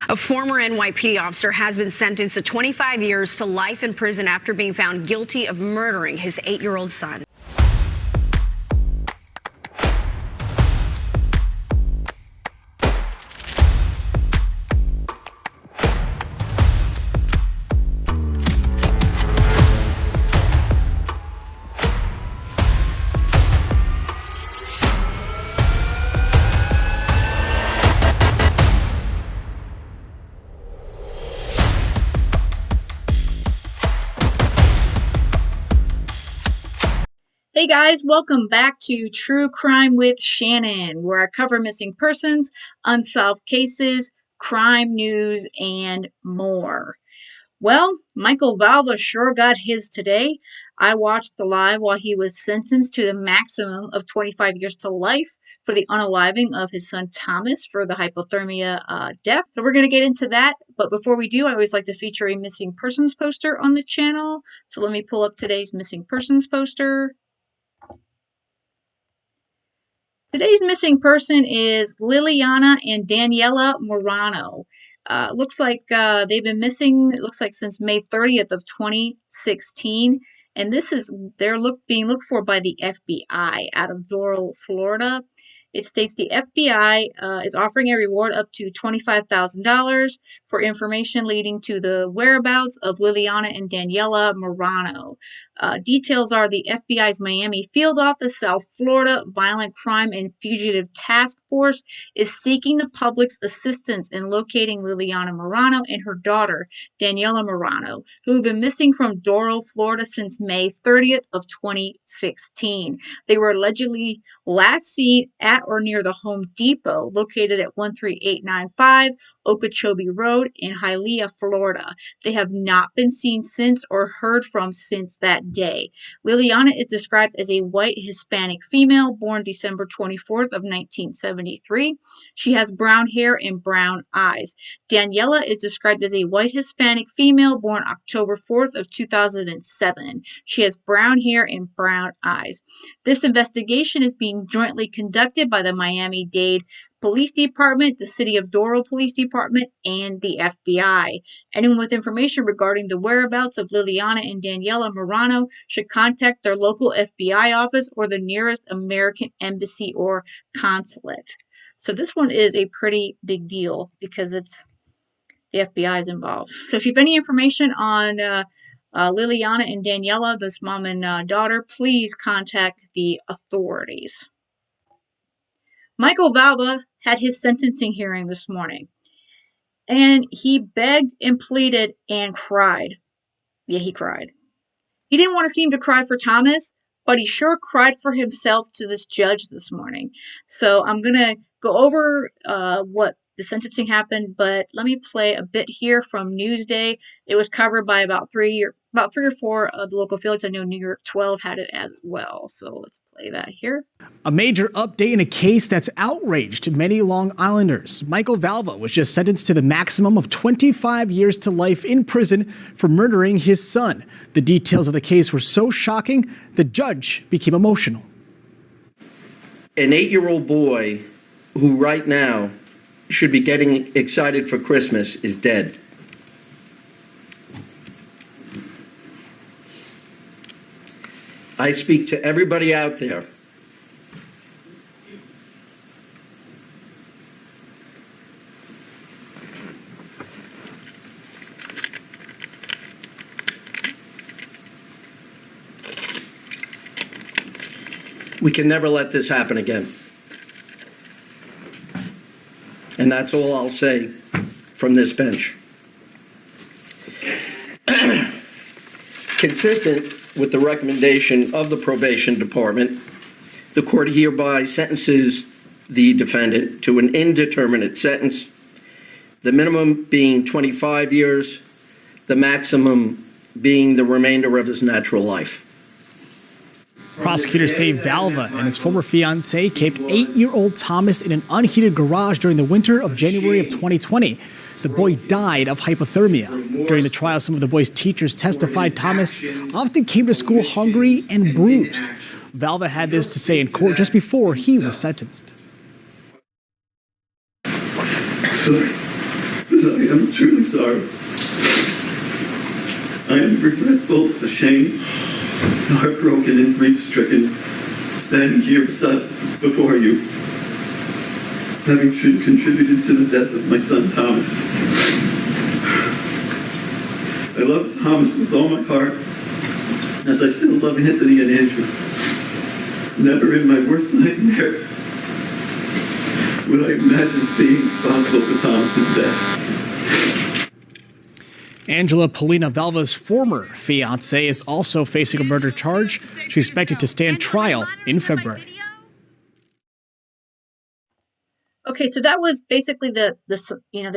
A former NYPD officer has been sentenced to 25 years to life in prison after being found guilty of murdering his 8-year-old son. Hey guys, welcome back to True Crime with Shannon, where I cover missing persons, unsolved cases, crime news, and more. Well, Michael Valva sure got his today. I watched the live while he was sentenced to the maximum of 25 years to life for the unaliving of his son Thomas for the hypothermia death. So we're going to get into that. But before we do, I always like to feature a missing persons poster on the channel. So let me pull up today's missing persons poster. Today's missing person is Liliana and Daniella Moreno. Looks like they've been missing, it looks like since May 30th of 2016. And they're being looked for by the FBI out of Doral, Florida. It states the FBI is offering a reward up to $25,000 for information leading to the whereabouts of Liliana and Daniella Moreno. Details are the FBI's Miami Field Office, South Florida Violent Crime and Fugitive Task Force is seeking the public's assistance in locating Liliana Moreno and her daughter, Daniella Moreno, who have been missing from Doral, Florida since May 30th of 2016. They were allegedly last seen at or near the Home Depot located at 13895 Okeechobee Road in Hialeah, Florida. They have not been seen since or heard from since that day. Liliana is described as a white Hispanic female born December 24th of 1973. She has brown hair and brown eyes. Daniella is described as a white Hispanic female born October 4th of 2007. She has brown hair and brown eyes. This investigation is being jointly conducted by the Miami-Dade Police Department, the City of Doral Police Department, and the FBI. Anyone with information regarding the whereabouts of Liliana and Daniella Moreno should contact their local FBI office or the nearest American embassy or consulate. So this one is a pretty big deal because it's the FBI is involved. So if you have any information on Liliana and Daniella, this mom and daughter, please contact the authorities. Michael Valva had his sentencing hearing this morning, and he begged and pleaded and cried. Yeah, he cried. He didn't want to seem to cry for Thomas, but he sure cried for himself to this judge this morning. So I'm going to go over what the sentencing happened, but let me play a bit here from Newsday. It was covered by about three or four of the local affiliates. I know New York 12 had it as well. So let's play that here. A major update in a case that's outraged many Long Islanders. Michael Valva was just sentenced to the maximum of 25 years to life in prison for murdering his son. The details of the case were so shocking, the judge became emotional. An 8-year-old boy who right now should be getting excited for Christmas is dead. I speak to everybody out there. We can never let this happen again. And that's all I'll say from this bench. Consistent with the recommendation of the probation department, the court hereby sentences the defendant to an indeterminate sentence, the minimum being 25 years, the maximum being the remainder of his natural life. Prosecutors say Valva and his former fiancée kept 8-year-old Thomas in an unheated garage during the winter of January of 2020. The boy died of hypothermia. During the trial, some of the boy's teachers testified Thomas often came to school hungry and bruised. Valva had this to say in court just before he was sentenced. So but I am truly sorry. I am regretful, ashamed, heartbroken, and grief-stricken, standing here before you, having contributed to the death of my son Thomas. I love Thomas with all my heart, as I still love Anthony and Andrew. Never in my worst nightmare would I imagine being responsible for Thomas's death. Angela Polina Valva's former fiance is also facing a murder charge. She's expected to stand trial in February. Okay, so that was basically they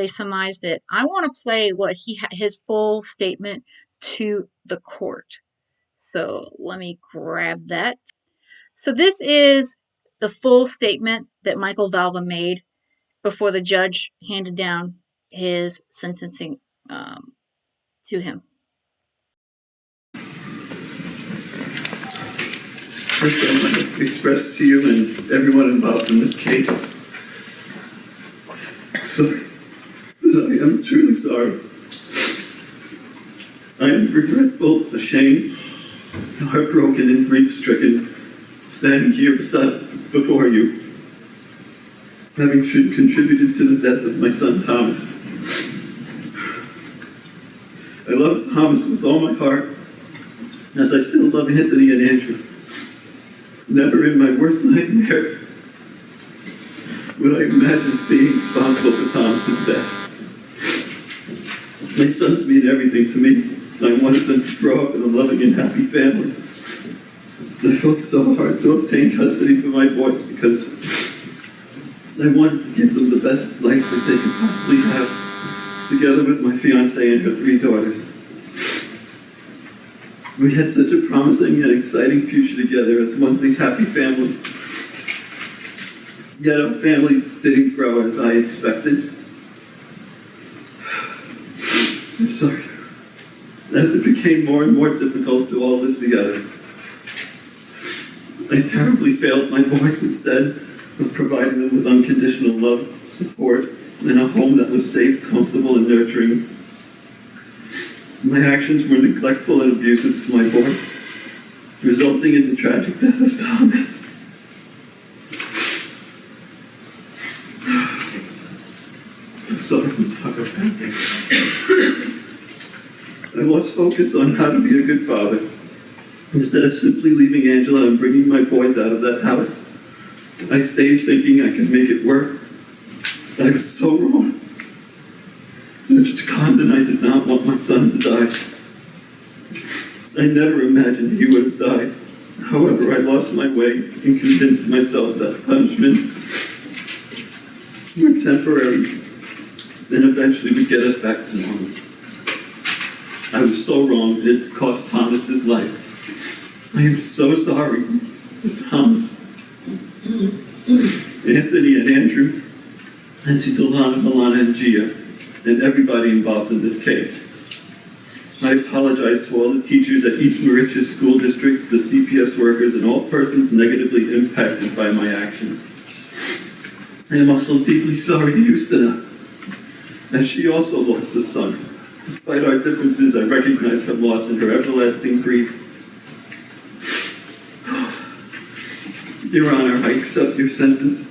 surmised it. I want to play what his full statement to the court. So let me grab that. So this is the full statement that Michael Valva made before the judge handed down his sentencing to him. First, I want to express to you and everyone involved in this case, sorry, I am truly sorry. I am regretful, ashamed, heartbroken, and grief-stricken, standing here before you, having contributed to the death of my son Thomas. I love Thomas with all my heart, as I still love Anthony and Andrew. Never in my worst nightmare would I imagine being responsible for Thomas's death. My sons mean everything to me. I wanted them to grow up in a loving and happy family. I fought so hard to obtain custody for my boys because I wanted to give them the best life that they could possibly have, together with my fiancée and her 3 daughters. We had such a promising and exciting future together as one big happy family. Yet our family didn't grow as I expected. I'm sorry. As it became more and more difficult to all live together, I terribly failed my boys instead of providing them with unconditional love, support, and a home that was safe, comfortable, and nurturing. My actions were neglectful and abusive to my boys, resulting in the tragic death of Thomas. I'm sorry. I lost focus on how to be a good father. Instead of simply leaving Angela and bringing my boys out of that house, I stayed thinking I could make it work. I was so wrong. Judge Condon, I did not want my son to die. I never imagined he would have died. However, I lost my way and convinced myself that punishments were temporary and eventually would get us back to normal. I was so wrong, and it cost Thomas his life. I am so sorry to Thomas, Anthony and Andrew, and to Liliana, Milana, and Gia, and everybody involved in this case. I apologize to all the teachers at East Mauritius School District, the CPS workers, and all persons negatively impacted by my actions. I am also deeply sorry to Justina, as she also lost a son. Despite our differences, I recognize her loss and her everlasting grief. Your Honor, I accept your sentence,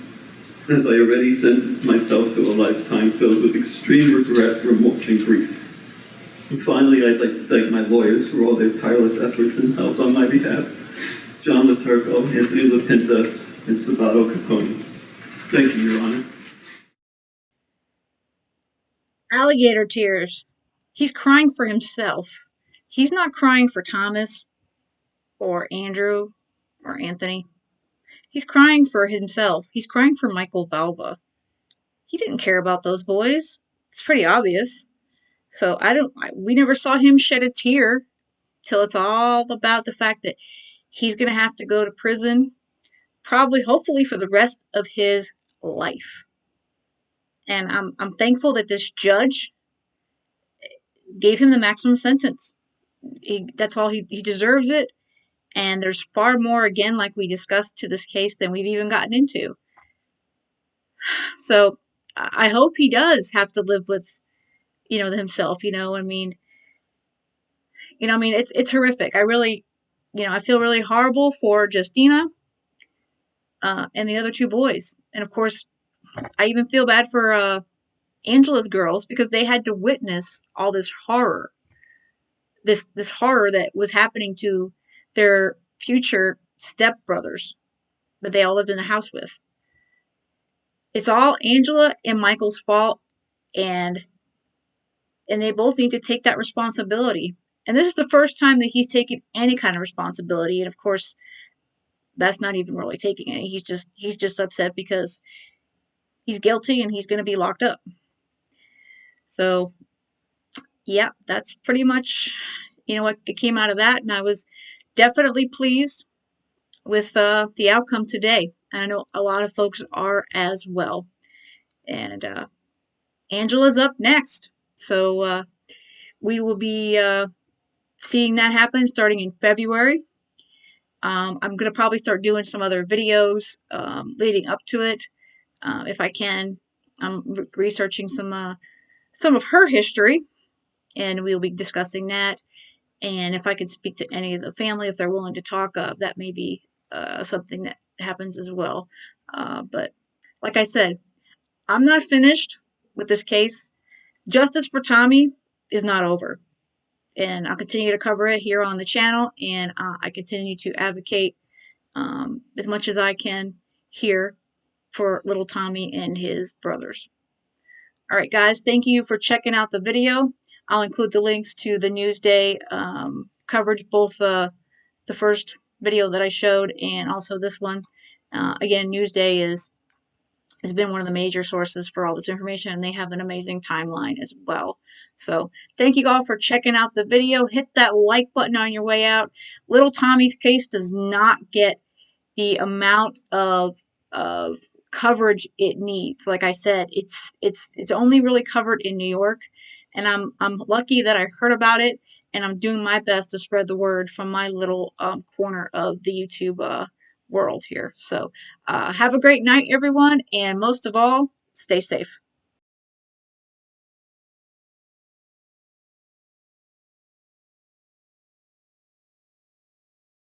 as I already sentenced myself to a lifetime filled with extreme regret, remorse, and grief. And finally, I'd like to thank my lawyers for all their tireless efforts and help on my behalf. John Laturco, Anthony LaPinta, and Sabato Capone. Thank you, Your Honor. Alligator tears. He's crying for himself. He's not crying for Thomas or Andrew or Anthony. He's crying for himself. He's crying for Michael Valva. He didn't care about those boys. It's pretty obvious. So we never saw him shed a tear till it's all about the fact that he's going to have to go to prison, probably, hopefully, for the rest of his life. And I'm thankful that this judge gave him the maximum sentence. That's all he deserves it. And there's far more, again, like we discussed, to this case than we've even gotten into. So I hope he does have to live with himself. It's horrific. I really, I feel really horrible for Justina and the other two boys, and of course, I even feel bad for Angela's girls because they had to witness all this horror, this horror that was happening to their future stepbrothers that they all lived in the house with. It's all Angela and Michael's fault, and they both need to take that responsibility. And this is the first time that he's taken any kind of responsibility, and of course, that's not even really taking any. He's just upset because he's guilty and he's going to be locked up. So, yeah, that's pretty much what came out of that, and I was definitely pleased with the outcome today. And I know a lot of folks are as well. And Angela's up next, so we will be seeing that happen starting in February. I'm going to probably start doing some other videos leading up to it if I can. I'm researching some of her history, and we'll be discussing that. And if I could speak to any of the family, if they're willing to talk, that may be something that happens as well. But like I said, I'm not finished with this case. Justice for Tommy is not over. And I'll continue to cover it here on the channel, and I continue to advocate as much as I can here for little Tommy and his brothers. All right, guys, thank you for checking out the video. I'll include the links to the Newsday coverage, both the first video that I showed and also this one. Again, Newsday has been one of the major sources for all this information, and they have an amazing timeline as well. So thank you all for checking out the video. Hit that like button on your way out. Little Tommy's case does not get the amount of coverage it needs. Like I said, it's only really covered in New York, and I'm lucky that I heard about it, and I'm doing my best to spread the word from my little corner of the YouTube world here. So have a great night, everyone, and most of all, stay safe.